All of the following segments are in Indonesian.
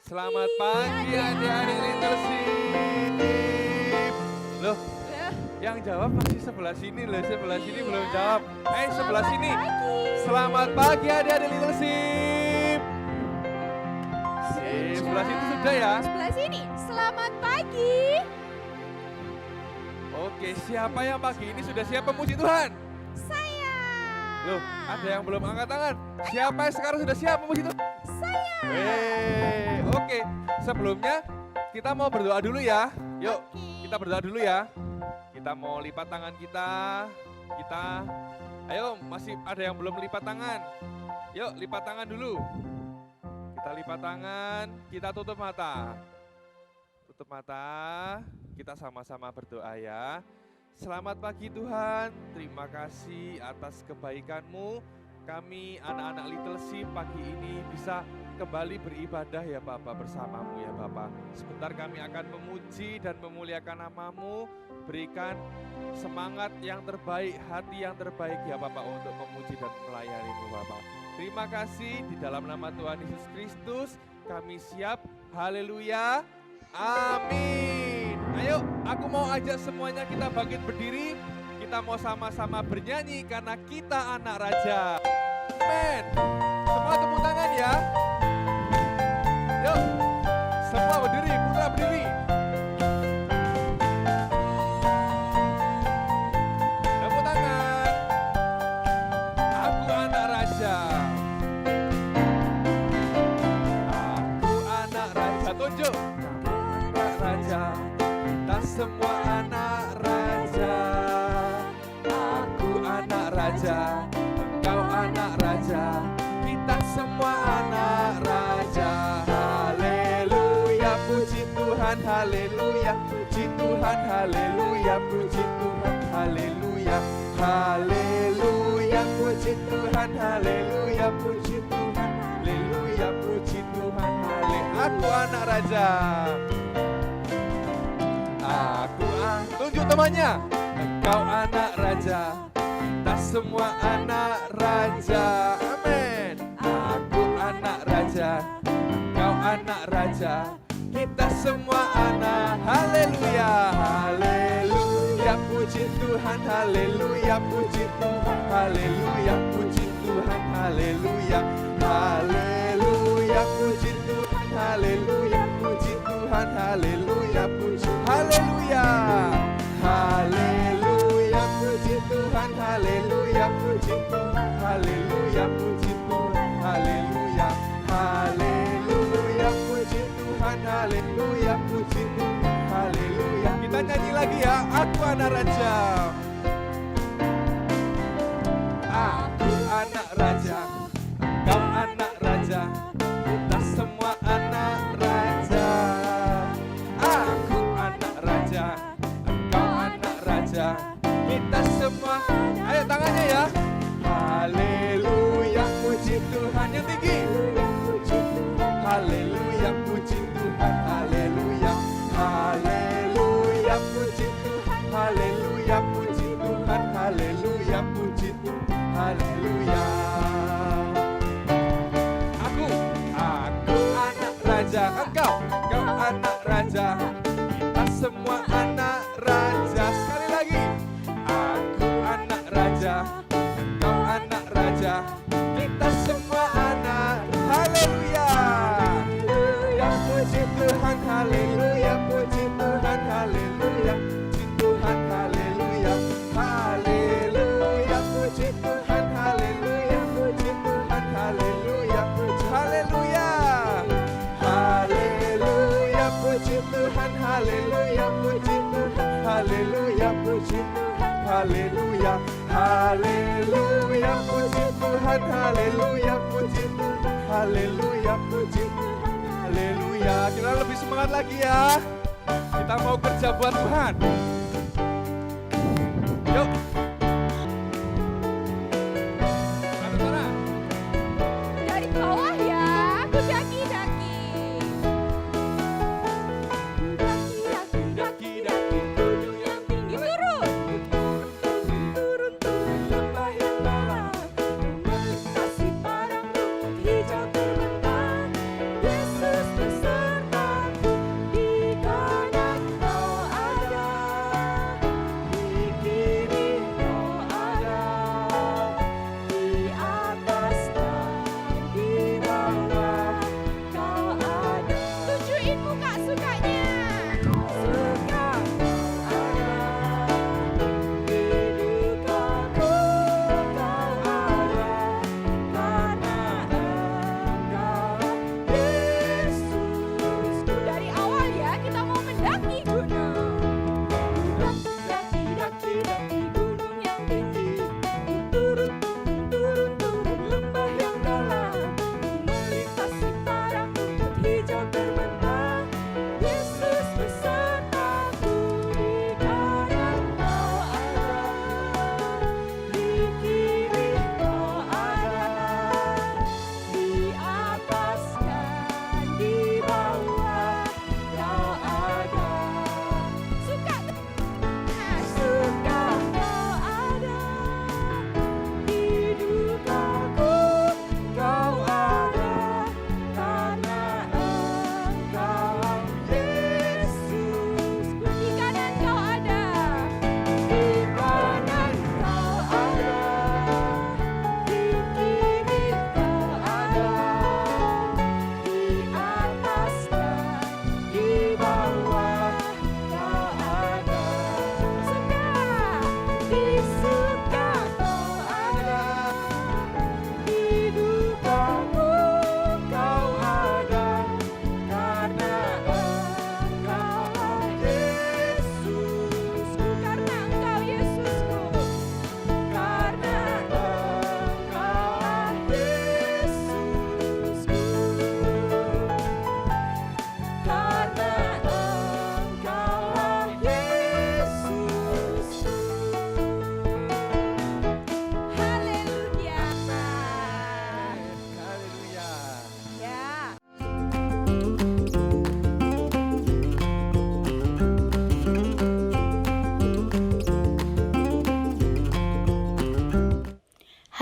Selamat pagi adik-adik Little Sheep. Loh, yang jawab masih sebelah sini loh, sebelah sini belum jawab. Sebelah sini. Selamat pagi adik-adik Little Sheep. Sebelah situ sudah ya. Sebelah sini, selamat pagi. Oke, siapa yang pagi ini sudah siap memuji Tuhan? Saya. Loh, ada yang belum angkat tangan. Siapa yang sekarang sudah siap memuji Tuhan? Saya. Oke, sebelumnya kita mau berdoa dulu ya. Yuk, kita berdoa dulu ya. Kita mau lipat tangan kita. Ayo, masih ada yang belum lipat tangan. Yuk, lipat tangan dulu. Kita lipat tangan, kita tutup mata. Tutup mata, kita sama-sama berdoa ya. Selamat pagi Tuhan, terima kasih atas kebaikan-Mu. Kami anak-anak Little Sheep pagi ini bisa kembali beribadah ya Bapak bersama-Mu ya Bapak. Sebentar kami akan memuji dan memuliakan nama-Mu. Berikan semangat yang terbaik, hati yang terbaik ya Bapak untuk memuji dan melayani-Mu Bapak. Terima kasih di dalam nama Tuhan Yesus Kristus kami siap. Haleluya. Amin. Ayo, aku mau ajak semuanya kita bangkit berdiri. Kita mau sama-sama bernyanyi karena kita anak raja. Amin. Semua tepuk tangan ya. Yuk, semua berdiri, putra berdiri. Tepuk tangan. Aku anak raja. Aku anak raja. Tunjuk. Anak raja. Kita semua anak raja. Aku anak raja. Engkau anak raja. Kita semua anak raja. Haleluya, puji Tuhan, haleluya, puji Tuhan, haleluya, puji Tuhan, haleluya, haleluya, puji Tuhan, haleluya, puji Tuhan, haleluya, puji Tuhan, haleluya. Aku anak raja. Tunjuk temannya. Engkau anak raja. Kita semua anak raja. Amin. Aku anak raja. Engkau anak raja. Kita semua anak. Haleluya. Haleluya. Puji Tuhan. Haleluya. Puji Tuhan. Haleluya. Puji Tuhan. Haleluya. Haleluya. Puji Tuhan. Haleluya. Puji Tuhan. Haleluya. Puji. Haleluya. Haleluya. Puji Tuhan. Haleluya. Puji Tuhan. Haleluya. Puji Tuhan. Haleluya. Haleluya. Puji Tuhan. Haleluya. Puji Tuhan. Haleluya. Kita nyanyi lagi ya. Aku anak raja. Aku anak raja. Kau anak raja. Kita semua anak raja. Aku anak raja. Engkau anak raja. Kita semua. Ayo tangannya ya. Haleluya. Puji Tuhan yang tinggi. Haleluya. Puji Tuhan. Haleluya. Haleluya. Puji Tuhan. Haleluya. Puji Tuhan. Haleluya. Puji Tuhan. Haleluya. Aku anak raja. Engkau anak raja. Kita semua anak raja. Sekali lagi. Aku anak raja. Engkau anak raja. Kita semua anak. Haleluya. Ya puji Tuhan. Haleluya. Puji Tuhan. Haleluya. Puji Tuhan. Haleluya. Haleluya. Puji Tuhan. Haleluya. Puji Tuhan. Haleluya. Puji. Haleluya. Haleluya. Puji Tuhan. Haleluya. Puji Tuhan. Haleluya. Puji Tuhan. Haleluya. Haleluya. Puji Tuhan. Haleluya. Puji Tuhan. Haleluya. Puji Tuhan. Haleluya. Kita lebih semangat lagi ya. Kita mau kerja buat Tuhan. Yuk. Mana? Dari bawah ya, aku daki-daki. Daki daki gunung yang tinggi. Turun. Turun lembah yang dalam. Melintasi padang rumput hijau terbentang. Yesus bersama.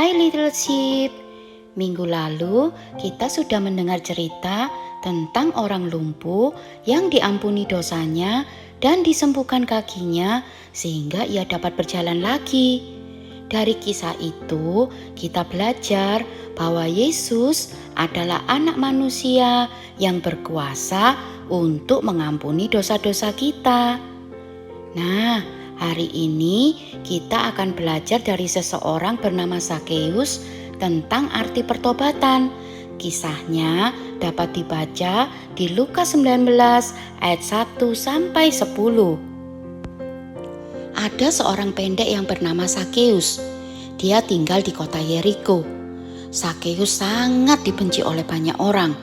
Hai Little Sheep. Minggu lalu kita sudah mendengar cerita tentang orang lumpuh yang diampuni dosanya dan disembuhkan kakinya sehingga ia dapat berjalan lagi. Dari kisah itu kita belajar bahwa Yesus adalah anak manusia yang berkuasa untuk mengampuni dosa-dosa kita. Nah, hari ini kita akan belajar dari seseorang bernama Zakheus tentang arti pertobatan. Kisahnya dapat dibaca di Lukas 19 ayat 1 sampai 10. Ada seorang pendek yang bernama Zakheus. Dia tinggal di kota Yeriko. Zakheus sangat dibenci oleh banyak orang.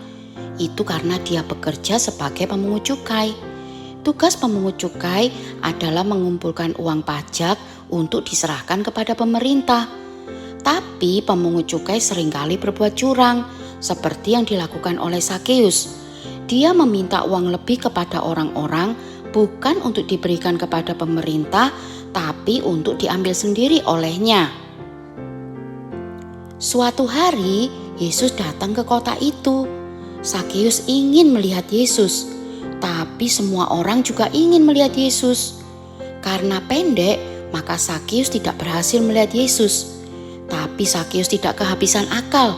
Itu karena dia bekerja sebagai pemungut cukai. Tugas pemungut cukai adalah mengumpulkan uang pajak untuk diserahkan kepada pemerintah. Tapi pemungut cukai seringkali berbuat curang, seperti yang dilakukan oleh Zakheus. Dia meminta uang lebih kepada orang-orang, bukan untuk diberikan kepada pemerintah, tapi untuk diambil sendiri olehnya. Suatu hari, Yesus datang ke kota itu. Zakheus ingin melihat Yesus, tapi semua orang juga ingin melihat Yesus. Karena pendek, maka Zakheus tidak berhasil melihat Yesus. Tapi Zakheus tidak kehabisan akal.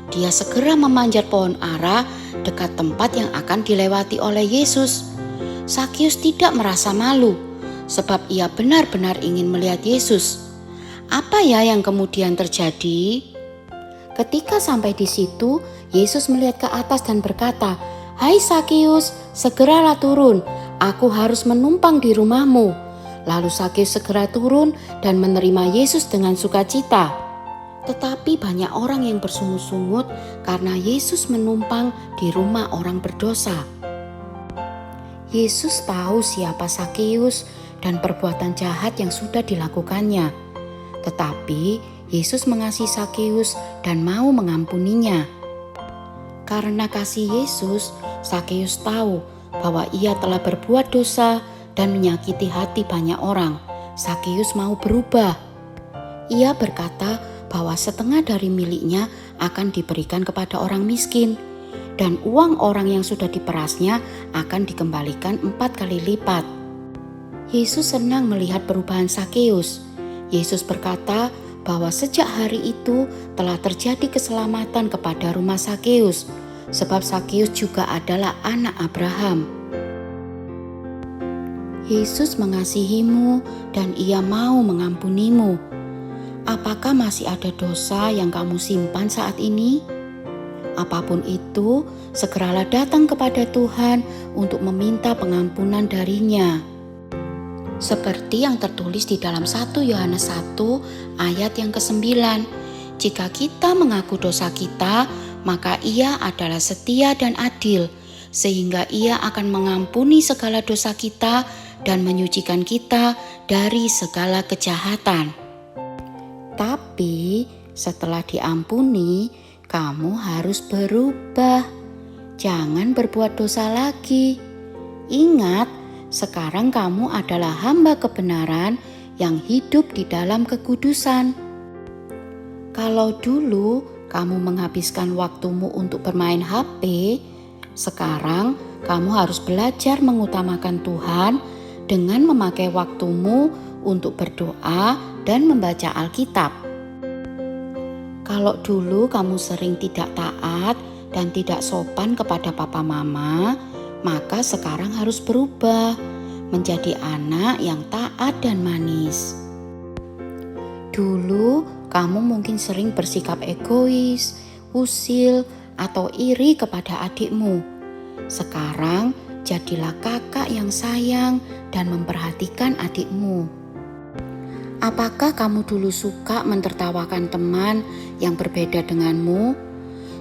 Dia segera memanjat pohon ara dekat tempat yang akan dilewati oleh Yesus. Zakheus tidak merasa malu, sebab ia benar-benar ingin melihat Yesus. Apa ya yang kemudian terjadi? Ketika sampai di situ, Yesus melihat ke atas dan berkata, "Hai Zakheus, segeralah turun, aku harus menumpang di rumahmu." Lalu Zakheus segera turun dan menerima Yesus dengan sukacita. Tetapi banyak orang yang bersungut-sungut karena Yesus menumpang di rumah orang berdosa. Yesus tahu siapa Zakheus dan perbuatan jahat yang sudah dilakukannya. Tetapi Yesus mengasihi Zakheus dan mau mengampuninya. Karena kasih Yesus, Zakheus tahu bahwa ia telah berbuat dosa dan menyakiti hati banyak orang. Zakheus mau berubah. Ia berkata bahwa setengah dari miliknya akan diberikan kepada orang miskin, dan uang orang yang sudah diperasnya akan dikembalikan 4 kali lipat. Yesus senang melihat perubahan Zakheus. Yesus berkata bahwa sejak hari itu telah terjadi keselamatan kepada rumah Zakheus, sebab Zakheus juga adalah anak Abraham. Yesus mengasihimu dan ia mau mengampunimu. Apakah masih ada dosa yang kamu simpan saat ini? Apapun itu, segeralah datang kepada Tuhan untuk meminta pengampunan darinya. Seperti yang tertulis di dalam 1 Yohanes 1 ayat yang ke-9. Jika kita mengaku dosa kita, maka Ia adalah setia dan adil, sehingga Ia akan mengampuni segala dosa kita dan menyucikan kita dari segala kejahatan. Tapi setelah diampuni, kamu harus berubah. Jangan berbuat dosa lagi. Ingat, sekarang kamu adalah hamba kebenaran yang hidup di dalam kekudusan. Kalau dulu kamu menghabiskan waktumu untuk bermain HP, sekarang kamu harus belajar mengutamakan Tuhan dengan memakai waktumu untuk berdoa dan membaca Alkitab. Kalau dulu kamu sering tidak taat dan tidak sopan kepada papa mama, maka sekarang harus berubah menjadi anak yang taat dan manis. Dulu kamu mungkin sering bersikap egois, usil, atau iri kepada adikmu. Sekarang jadilah kakak yang sayang dan memperhatikan adikmu. Apakah kamu dulu suka mentertawakan teman yang berbeda denganmu?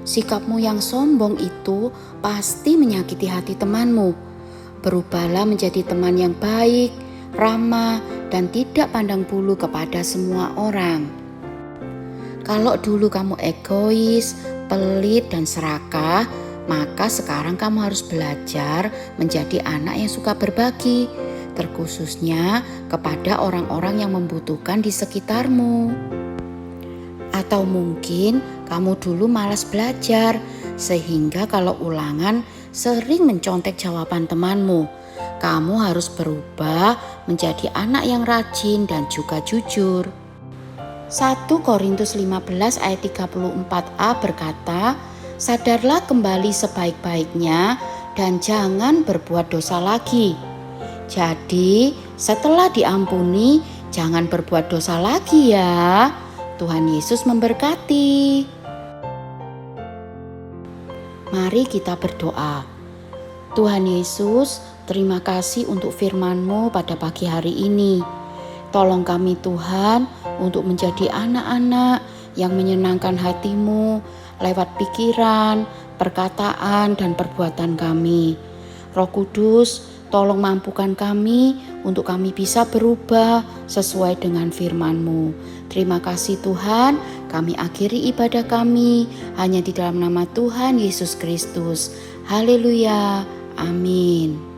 Sikapmu yang sombong itu pasti menyakiti hati temanmu. Berubahlah menjadi teman yang baik, ramah, dan tidak pandang bulu kepada semua orang. Kalau dulu kamu egois, pelit, dan serakah, maka sekarang kamu harus belajar menjadi anak yang suka berbagi, terkhususnya kepada orang-orang yang membutuhkan di sekitarmu. Atau mungkin kamu dulu malas belajar, sehingga kalau ulangan sering mencontek jawaban temanmu. Kamu harus berubah menjadi anak yang rajin dan juga jujur. 1 Korintus 15 ayat 34a berkata, "Sadarlah kembali sebaik-baiknya dan jangan berbuat dosa lagi." Jadi, setelah diampuni, jangan berbuat dosa lagi ya. Tuhan Yesus memberkati. Mari kita berdoa. Tuhan Yesus, terima kasih untuk firman-Mu pada pagi hari ini. Tolong kami Tuhan untuk menjadi anak-anak yang menyenangkan hati-Mu lewat pikiran, perkataan, dan perbuatan kami. Roh Kudus, tolong mampukan kami untuk kami bisa berubah sesuai dengan firman-Mu. Terima kasih Tuhan, kami akhiri ibadah kami hanya di dalam nama Tuhan Yesus Kristus. Haleluya, amin.